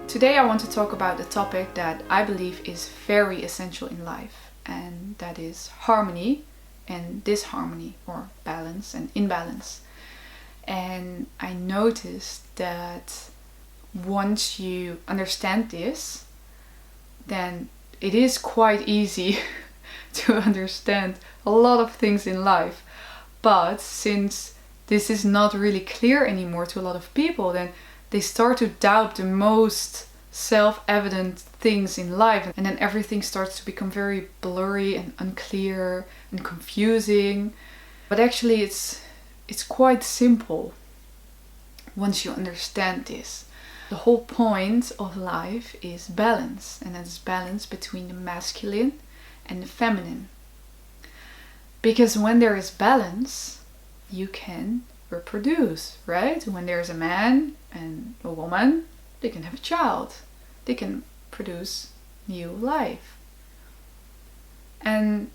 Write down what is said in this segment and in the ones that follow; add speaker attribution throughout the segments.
Speaker 1: Today I want to talk about a topic that I believe is very essential in life, and that is harmony and disharmony, or balance and imbalance. And I noticed that once you understand this, then it is quite easy to understand a lot of things in life. But since this is not really clear anymore to a lot of people, then they start to doubt the most self-evident things in life, and then everything starts to become very blurry and unclear and confusing. But actually it's quite simple once you understand this. The whole point of life is balance, and that's balance between the masculine and the feminine. Because when there is balance, you can reproduce, right? When there's a man and a woman, they can have a child. They can produce new life. And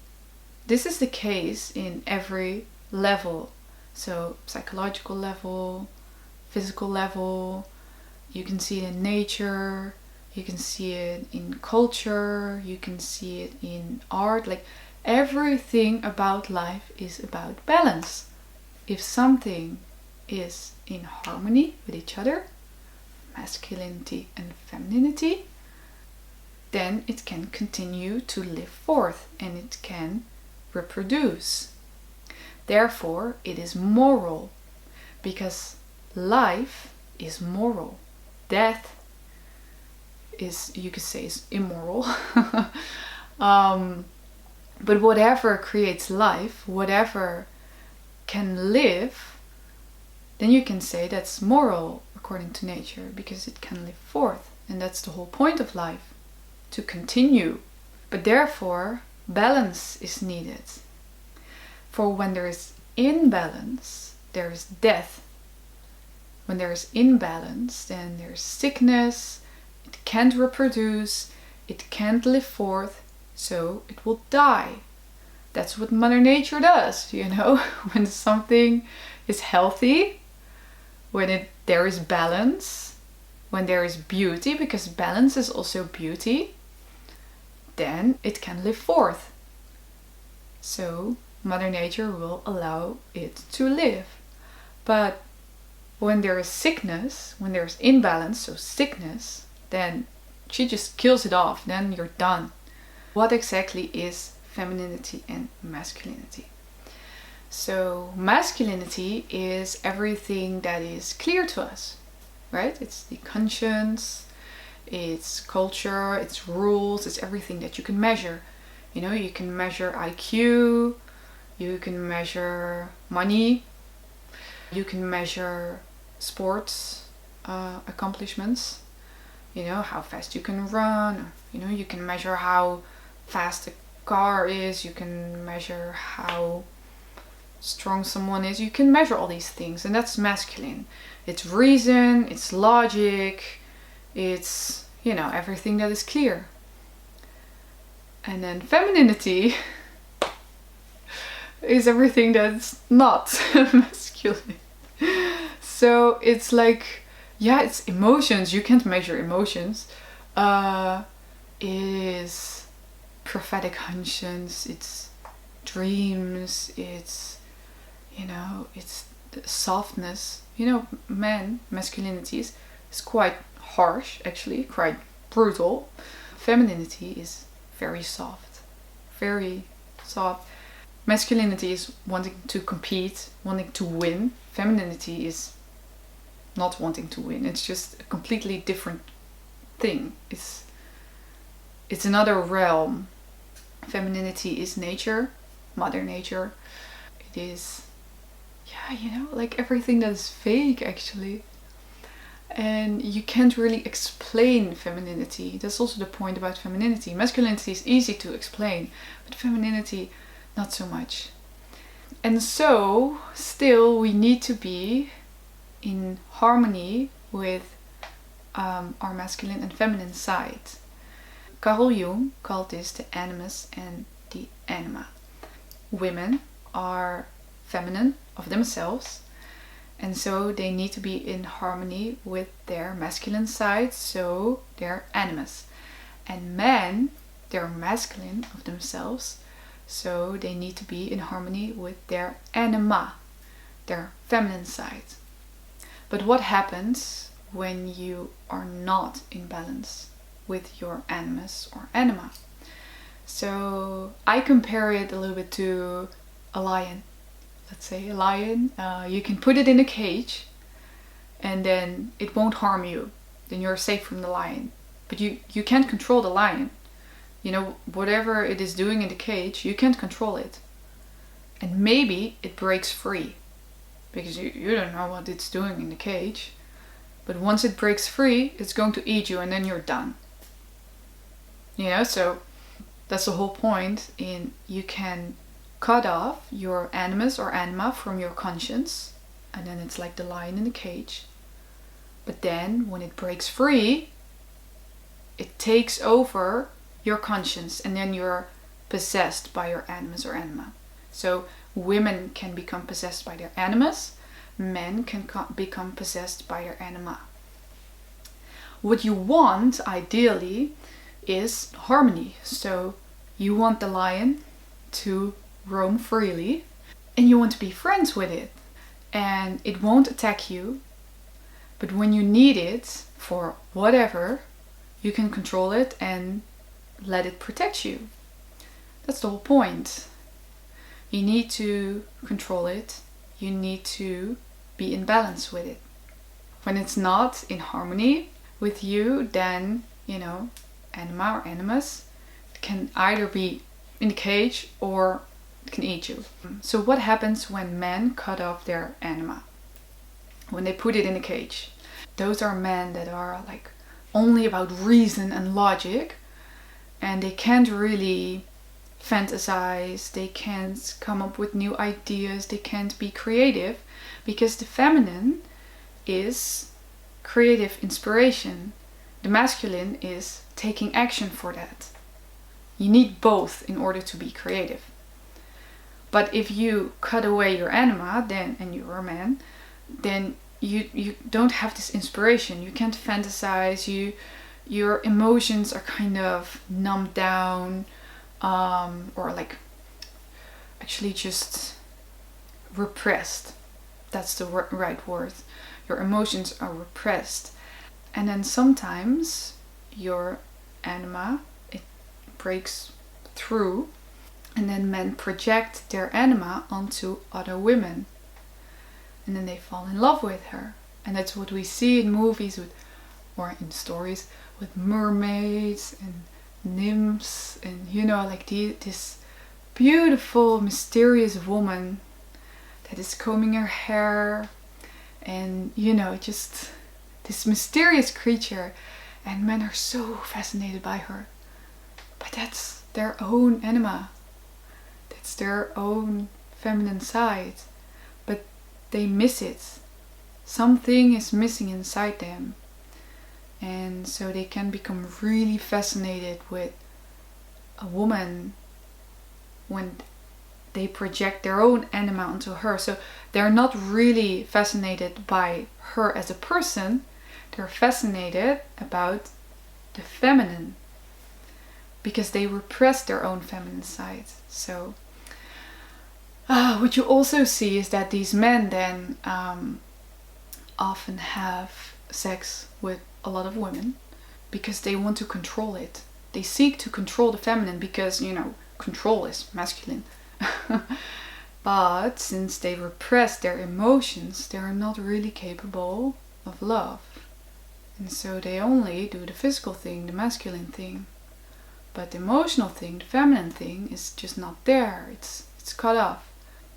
Speaker 1: this is the case in every level. So psychological level, physical level, you can see it in nature, you can see it in culture, you can see it in art. Like everything about life is about balance. If something is in harmony with each other, masculinity and femininity, then it can continue to live forth and it can reproduce. Therefore, it is moral, because life is moral. Death is, you could say, is immoral. But whatever creates life, whatever can live, then you can say that's moral according to nature, because it can live forth. And that's the whole point of life, to continue. But therefore, balance is needed. For when there is imbalance, there is death. When there is imbalance, then there's sickness, it can't reproduce, it can't live forth, so it will die. That's what Mother Nature does, you know. When something is healthy, when there is balance, when there is beauty, because balance is also beauty, then it can live forth. So Mother Nature will allow it to live. But when there is sickness, when there's imbalance, so sickness, then she just kills it off, then you're done. What exactly is femininity and masculinity? So masculinity is everything that is clear to us, right? It's the conscience, it's culture, it's rules, it's everything that you can measure. You know, you can measure IQ, you can measure money, you can measure sports accomplishments, you know, how fast you can run, you know, you can measure how fast a car is, you can measure how strong someone is, you can measure all these things, and that's masculine. It's reason, it's logic, it's, you know, everything that is clear. And then femininity is everything that's not masculine. So it's like, yeah, it's emotions. You can't measure emotions. It is prophetic hunches, it's dreams, it's, you know, it's softness. You know, masculinity is quite harsh, actually, quite brutal. Femininity is very soft, very soft. Masculinity is wanting to compete, wanting to win. Femininity is not wanting to win. It's just a completely different thing. It's another realm. Femininity is nature, Mother Nature. It is, yeah, you know, like everything that is fake, actually. And you can't really explain femininity. That's also the point about femininity. Masculinity is easy to explain, but femininity, not so much. And so, still, we need to be in harmony with our masculine and feminine side. Carl Jung called this the Animus and the Anima. Women are feminine of themselves, And so they need to be in harmony with their masculine side, so they're animus. And men, they're masculine of themselves, so they need to be in harmony with their anima, their feminine side. But what happens when you are not in balance with your animus or anima? So I compare it a little bit to a lion. Let's say a lion, you can put it in a cage and then it won't harm you. Then you're safe from the lion. But you can't control the lion. You know, whatever it is doing in the cage, you can't control it. And maybe it breaks free. Because you don't know what it's doing in the cage. But once it breaks free, it's going to eat you and then you're done. You know, so that's the whole point. You can cut off your animus or anima from your conscience, and then it's like the lion in the cage. But then when it breaks free, it takes over your conscience, and then you're possessed by your animus or anima. So women can become possessed by their animus, men can become possessed by their anima. What you want ideally is harmony. So you want the lion to roam freely and you want to be friends with it, and it won't attack you, but when you need it for whatever, you can control it and let it protect you. That's the whole point. You need to control it. You need to be in balance with it. When it's not in harmony with you, then, anima or animus can either be in the cage or it can eat you. So what happens when men cut off their anima? When they put it in a cage? Those are men that are like only about reason and logic, and they can't really fantasize, they can't come up with new ideas, they can't be creative, because the feminine is creative inspiration. The masculine is taking action for that. You need both in order to be creative. But if you cut away your anima, and you're a man, then you don't have this inspiration. You can't fantasize. Your emotions are kind of numbed down, or like actually just repressed. That's the right word. Your emotions are repressed, and then sometimes your anima, it breaks through, and then men project their anima onto other women, and then they fall in love with her. And that's what we see in movies or in stories with mermaids and nymphs, and like this beautiful mysterious woman that is combing her hair, and just this mysterious creature, and men are so fascinated by her. But that's their own anima. That's their own feminine side. But they miss it. Something is missing inside them. And so they can become really fascinated with a woman when they project their own anima onto her. So they're not really fascinated by her as a person. They're fascinated about the feminine, because they repress their own feminine side. So what you also see is that these men then often have sex with a lot of women because they want to control it. They seek to control the feminine because, control is masculine. But since they repress their emotions, they are not really capable of love. And so they only do the physical thing, the masculine thing. But the emotional thing, the feminine thing, is just not there. It's cut off.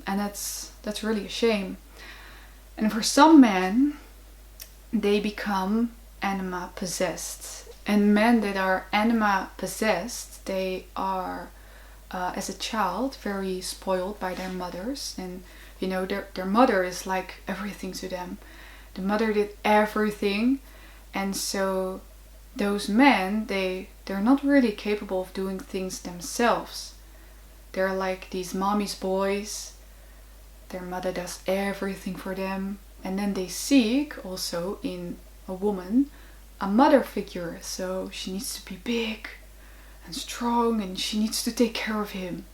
Speaker 1: And that's really a shame. And for some men, they become anima possessed. And men that are anima possessed, they are as a child very spoiled by their mothers, and their mother is like everything to them. The mother did everything, and so those men, they're not really capable of doing things themselves. They're like these mommy's boys. Their mother does everything for them. And then they seek also in a woman a mother figure. So she needs to be big and strong, and she needs to take care of him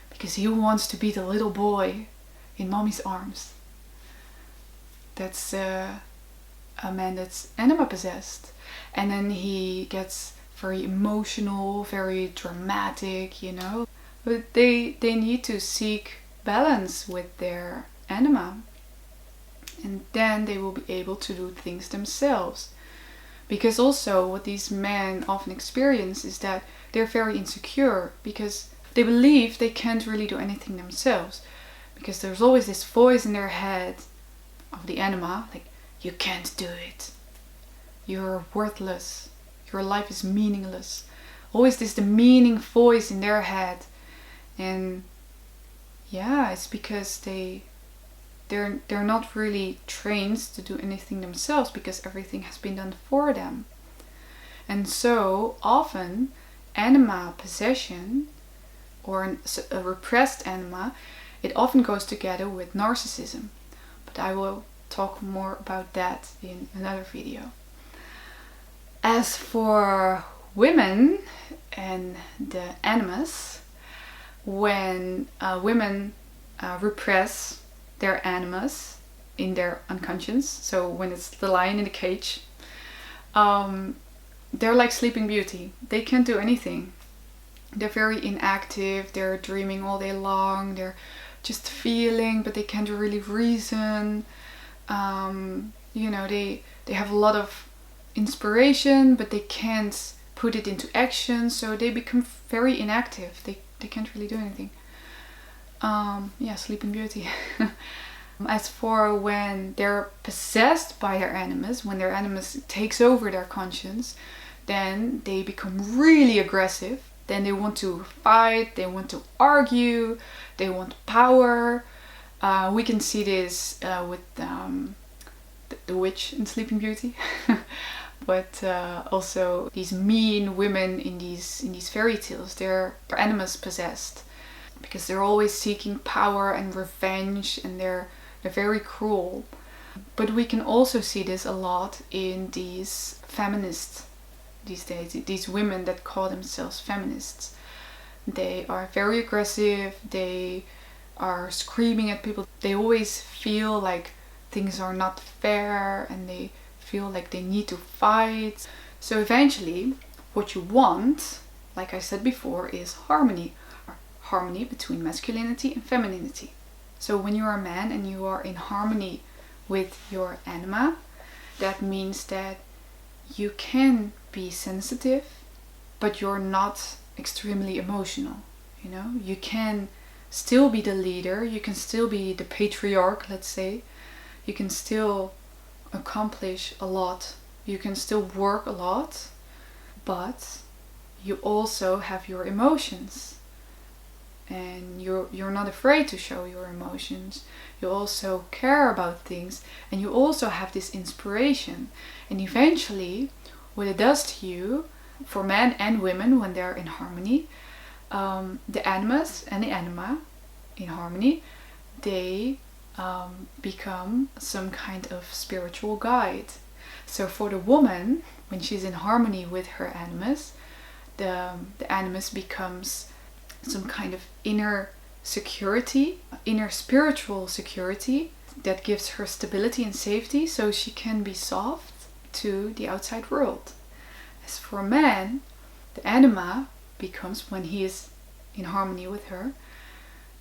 Speaker 1: because he wants to be the little boy in mommy's arms. That's a man that's anima possessed. And then he gets very emotional, very dramatic, you know. But they need to seek balance with their anima. And then they will be able to do things themselves. Because also what these men often experience is that they're very insecure because they believe they can't really do anything themselves. Because there's always this voice in their head of the anima, like, you can't do it. You're worthless. Your life is meaningless. Always this demeaning voice in their head. And yeah, it's because they're not really trained to do anything themselves because everything has been done for them. And so often anima possession or a repressed anima, it often goes together with narcissism. But I will talk more about that in another video. As for women and the animus, when women repress their animus in their unconscious, so when it's the lion in the cage, they're like Sleeping Beauty. They can't do anything. They're very inactive, they're dreaming all day long, they're just feeling, but they can't really reason. You know, they have a lot of inspiration, but they can't put it into action, so they become very inactive. They can't really do anything. Yeah, Sleeping Beauty. As for when they're possessed by their animus, when their animus takes over their conscience, then they become really aggressive. Then they want to fight, they want to argue, they want power. We can see this with the witch in Sleeping Beauty. But also these mean women in these fairy tales, they're animus possessed because they're always seeking power and revenge, and they're very cruel. But we can also see this a lot in these feminists these days, these women that call themselves feminists. They are very aggressive, they are screaming at people, they always feel like things are not fair and they feel like they need to fight. So eventually what you want, like I said before, is harmony. Harmony between masculinity and femininity. So when you are a man and you are in harmony with your anima, that means that you can be sensitive, but you're not extremely emotional. You know, you can still be the leader, you can still be the patriarch, let's say. You can still accomplish a lot, you can still work a lot, but you also have your emotions. And you're not afraid to show your emotions. You also care about things, and you also have this inspiration. And eventually, what it does to you, for men and women when they're in harmony, the animus and the anima in harmony, they become some kind of spiritual guide. So for the woman, when she's in harmony with her animus, the animus becomes some kind of inner security, inner spiritual security that gives her stability and safety, so she can be soft to the outside world. As for a man, the anima becomes, when he is in harmony with her,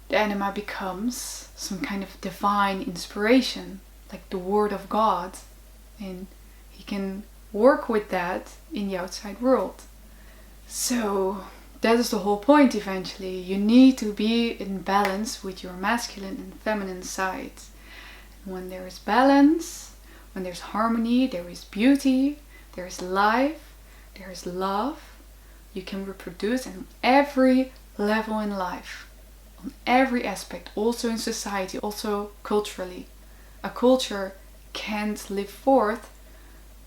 Speaker 1: the anima becomes some kind of divine inspiration, like the word of God, and he can work with that in the outside world. So that is the whole point eventually. You need to be in balance with your masculine and feminine sides. And when there is balance, when there's harmony, there is beauty, there is life, there is love. You can reproduce on every level in life, on every aspect, also in society, also culturally. A culture can't live forth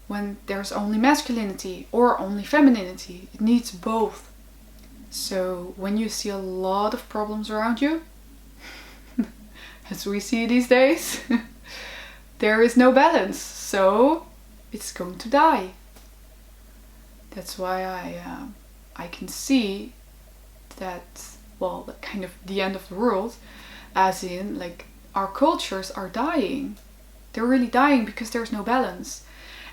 Speaker 1: when there's only masculinity or only femininity. It needs both. So when you see a lot of problems around you, as we see these days, there is no balance, so it's going to die. That's why I can see that, well, kind of the end of the world, as in like our cultures are dying. They're really dying because there's no balance.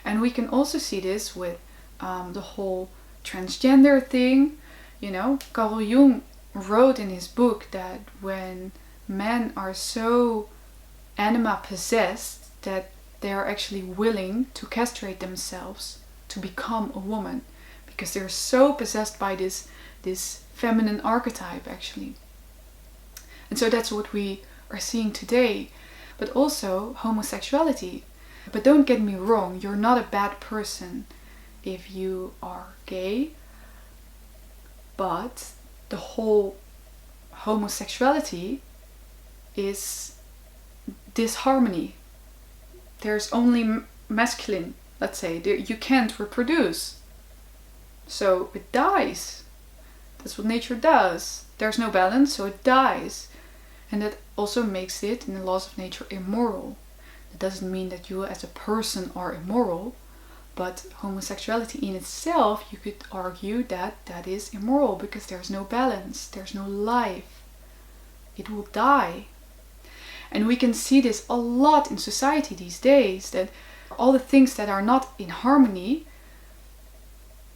Speaker 1: And we can also see this with the whole transgender thing. You know, Carl Jung wrote in his book that when men are so anima possessed that they are actually willing to castrate themselves to become a woman, because they're so possessed by this feminine archetype actually. And so that's what we are seeing today. But also homosexuality. But don't get me wrong, you're not a bad person if you are gay, but the whole homosexuality is disharmony. There's only masculine, let's say. You can't reproduce, so it dies. That's what nature does. There's no balance, so it dies. And that also makes it, in the laws of nature, immoral. It doesn't mean that you as a person are immoral, but homosexuality in itself, you could argue that that is immoral because there's no balance, there's no life. It will die. And we can see this a lot in society these days, that all the things that are not in harmony,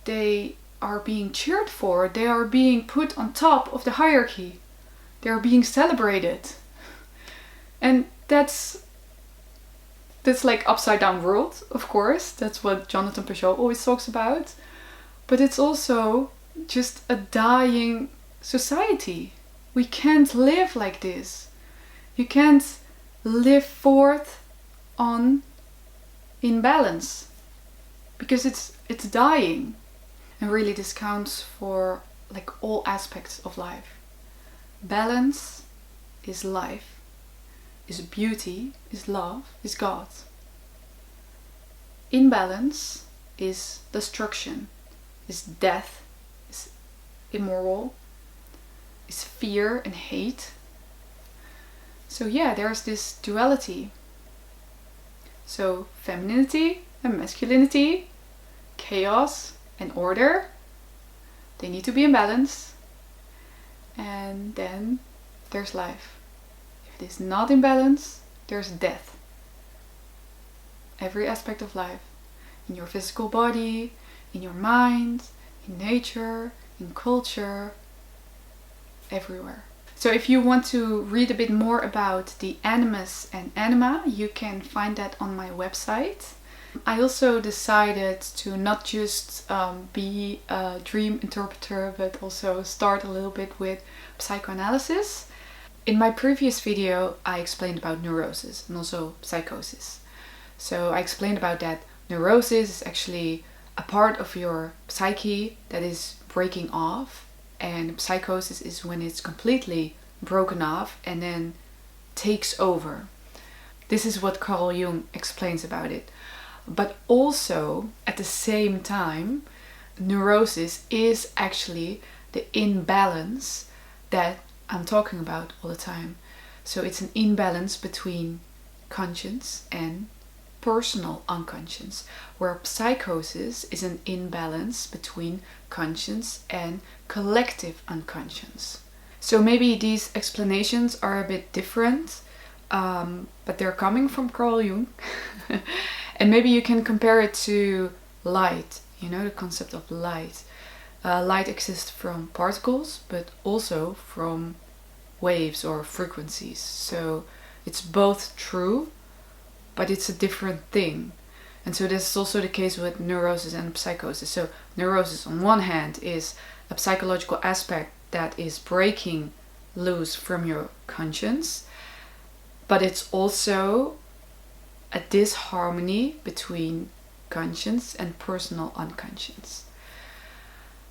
Speaker 1: they are being cheered for, they are being put on top of the hierarchy. They are being celebrated. And that's like upside down world, of course. That's what Jonathan Peugeot always talks about. But it's also just a dying society. We can't live like this. You can't live forth on imbalance, because it's dying. And really this counts for like all aspects of life. Balance is life, is beauty, is love, is God. Imbalance is destruction, is death, is immoral, is fear and hate. So yeah, there's this duality. So femininity and masculinity, chaos and order, they need to be in balance. And then there's life. If it is not in balance, there's death. Every aspect of life. In your physical body, in your mind, in nature, in culture, everywhere. So if you want to read a bit more about the Animus and Anima, you can find that on my website. I also decided to not just be a dream interpreter, but also start a little bit with psychoanalysis. In my previous video, I explained about neurosis and also psychosis. So I explained about that neurosis is actually a part of your psyche that is breaking off, and psychosis is when it's completely broken off and then takes over. This is what Carl Jung explains about it. But also, at the same time, neurosis is actually the imbalance that I'm talking about all the time. So it's an imbalance between conscience and personal unconscious, where psychosis is an imbalance between conscience and collective unconscious. So maybe these explanations are a bit different, but they're coming from Carl Jung. And maybe you can compare it to light, you know, the concept of light. Light exists from particles, but also from waves or frequencies. So it's both true, but it's a different thing. And so this is also the case with neurosis and psychosis. So neurosis on one hand is a psychological aspect that is breaking loose from your conscience, but it's also a disharmony between conscience and personal unconscious.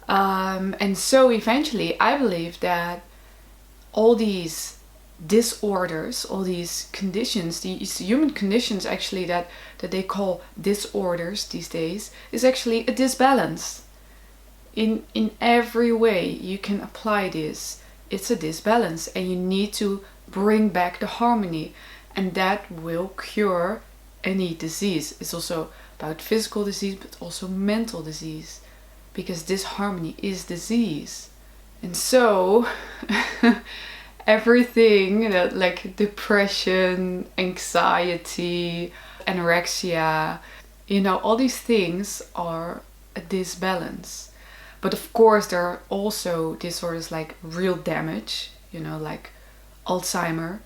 Speaker 1: And so eventually I believe that all these disorders, all these conditions, these human conditions actually that they call disorders these days, is actually a disbalance. In every way you can apply this, it's a disbalance, and you need to bring back the harmony, and that will cure any disease. It's also about physical disease, but also mental disease, because disharmony is disease. And so everything that, like depression, anxiety, anorexia, all these things are a disbalance. But of course there are also disorders like real damage, like Alzheimer.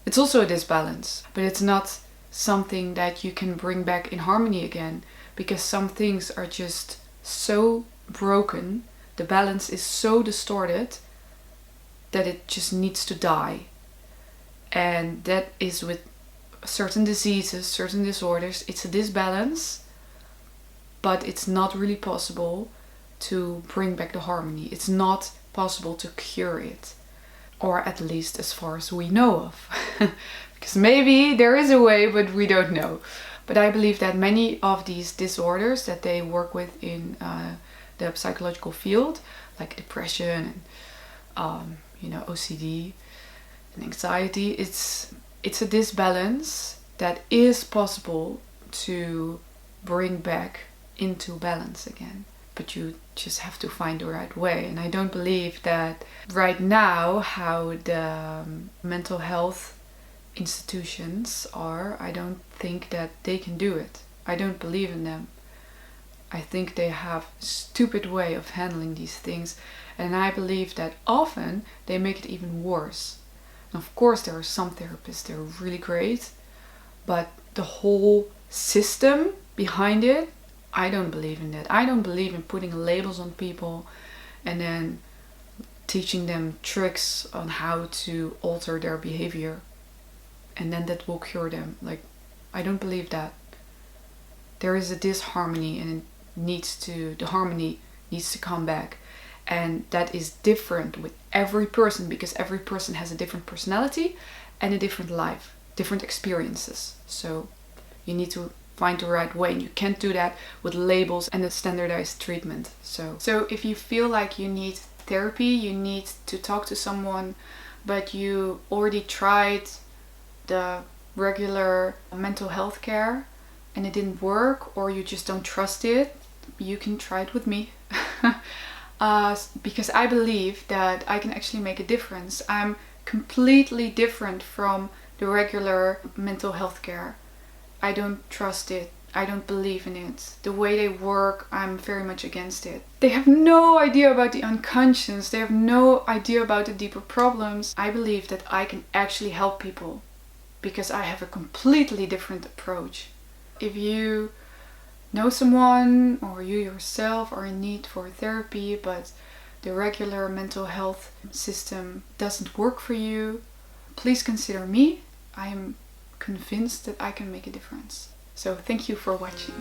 Speaker 1: It's also a disbalance, but it's not something that you can bring back in harmony again, because some things are just so broken, the balance is so distorted that it just needs to die. And that is with certain diseases, certain disorders. It's a disbalance, but it's not really possible to bring back the harmony. It's not possible to cure it, or at least as far as we know of. Because maybe there is a way, but we don't know. But I believe that many of these disorders that they work with in the psychological field, like depression and OCD and anxiety, it's a disbalance that is possible to bring back into balance again. But you just have to find the right way. And I don't believe that right now how the mental health institutions are, I don't think that they can do it. I don't believe in them. I think they have a stupid way of handling these things, and I believe that often they make it even worse. And of course there are some therapists that are really great, but the whole system behind it, I don't believe in that. I don't believe in putting labels on people and then teaching them tricks on how to alter their behavior, and then that will cure them. Like, I don't believe that. There is a disharmony, and the harmony needs to come back. And that is different with every person, because every person has a different personality and a different life, different experiences. So you need to find the right way, and you can't do that with labels and a standardized treatment. So if you feel like you need therapy, you need to talk to someone, but you already tried the regular mental health care and it didn't work, or you just don't trust it, you can try it with me. Because I believe that I can actually make a difference. I'm completely different from the regular mental health care. I don't trust it. I don't believe in it. The way they work, I'm very much against it. They have no idea about the unconscious. They have no idea about the deeper problems. I believe that I can actually help people because I have a completely different approach. If you know someone or you yourself are in need for therapy, but the regular mental health system doesn't work for you, please consider me. I'm convinced that I can make a difference. So thank you for watching.